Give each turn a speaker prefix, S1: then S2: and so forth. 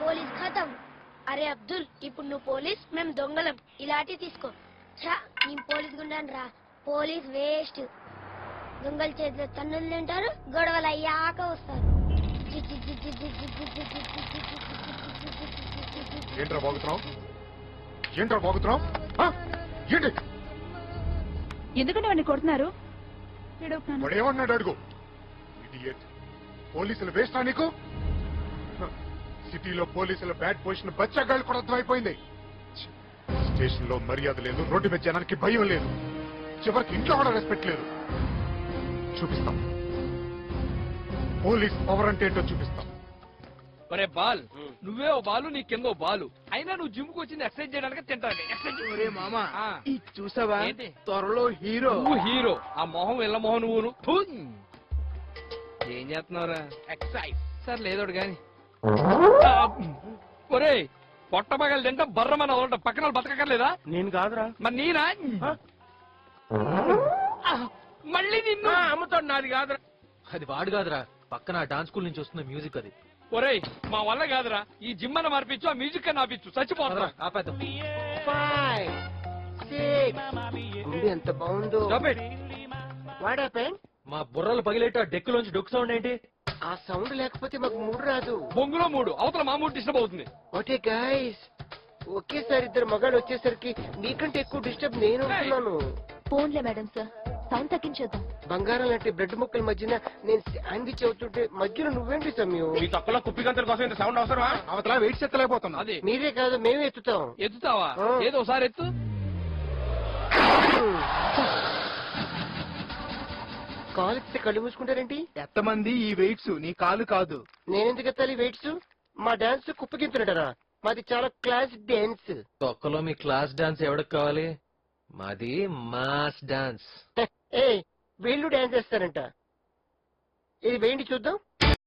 S1: Police ఖతం. అరే అబ్దుల్, ఇప్పుడు నువ్వు పోలీస్, మేము దొంగలం. ఇలాంటి తీసుకో. ఛా, నేను పోలీస్ గుండాను రా. Police waste. దొంగల చేతిలో తన్నులు తింటారు, గొడవలు అయ్యాక వస్తారు.
S2: ఏంట్రా బాగుతున్నావు? ఏంట్రా బాగుతున్నావు? ఏంటి
S3: ఎందుకంటే వాడిని కొడుతున్నారు?
S2: వాడేమన్నాడు అడుగు. పోలీసులు వేస్తా నీకు? సిటీలో పోలీసుల బ్యాడ్ పొజిషన్ బచ్చగాళ్ళు కూడా అర్థమైపోయింది. స్టేషన్ లో మర్యాద లేదు, రోడ్డు మీద జనానికి భయం లేదు, చివరికి ఇంట్లో కూడా రెస్పెక్ట్ లేదు. చూపిస్తాం పోలీస్ పవర్ అంటే ఏంటో చూపిస్తాం.
S4: ఒరే బాల్, నువ్వే ఓ బాలు, నీ కింద ఓ బాలు. అయినా నువ్వు జిమ్ కు వచ్చింది ఎక్సర్సైజ్ చేయడానికి, తింటానికి.
S5: మామా చూసావా, త్వరలో హీరో.
S4: నువ్వు హీరో, ఆ మొహం ఇళ్ళ మొహం నువ్వు. ఏం చేస్తున్నావురా? ఎక్సర్సైజ్. సరే లేదోడు గాని. ఒరే, పొట్ట పగలు తింటా బర్రమని అవడం పక్కన వాళ్ళు బతకక్కర్లేదా?
S5: నేను కాదురా.
S4: మరి నీనా? మళ్ళీ నిన్ను
S5: అమ్ముతాడు. నాది కాదురా. అది వాడు కాదురా, పక్కన డాన్స్ స్కూల్ నుంచి వస్తున్న మ్యూజిక్ అది.
S4: ఒరేయ్, మా వల్ల కాదురా, ఈ జిమ్ అన్న మార్పించు, ఆ మ్యూజిక్ అన్న ఆపించు, చచ్చిపోతారా.
S5: ఆపేద్దాం.
S6: ఎంత బాగుందో.
S5: మా బుర్రలు పగిలేట డెక్కులోంచి డొక్కు సౌండ్ ఏంటి?
S6: ఆ సౌండ్ లేకపోతే మాకు మూడు రాదు.
S4: బొంగులో మూడు, అవతల మా మూడు డిస్టర్బ్ అవుతుంది.
S6: ఓకే గైస్, ఒకేసారి ఇద్దరు మగాళ్ళు వచ్చేసరికి మీకంటే ఎక్కువ డిస్టర్బ్ నేను ఉంటున్నాను.
S3: ఫోన్లే మేడం సార్, సౌండ్ తగ్గించేద్దాం.
S6: బంగారం లాంటి బ్రెడ్ ముక్కల మధ్యన నేను శాండ్విచ్ అవుతుంటే మధ్యలో నువ్వేంటి సమయం?
S5: మీ తొక్కలో కుప్పి గంతల కోసం ఇంత సౌండ్ అవసరమా?
S2: అవతల వెయిట్ చెత్తలేకపోతున్నా.
S4: అదే
S6: మీరే కాదు, మేమే ఎత్తుతాం.
S4: ఎత్తుతావా? ఏదో ఒకసారి ఎత్తు.
S6: కాలు ఎత్తితే కళ్ళు మూసుకుంటారేంటి?
S5: ఎంతమంది ఈ వెయిట్స్, నీ కాలు కాదు.
S6: నేనెందుకు ఎత్తాలి వెయిట్స్? మా డాన్స్ కుప్పగింతున్నటారా? మాది చాలా క్లాస్ డాన్స్.
S5: తొక్కలో మీ క్లాస్ డాన్స్ ఎవరికి కావాలి? మాది మాస్ డాన్స్.
S6: ఏ వీళ్ళు డాన్స్ చేస్తారంట. ఇది వేయండి చూద్దాం.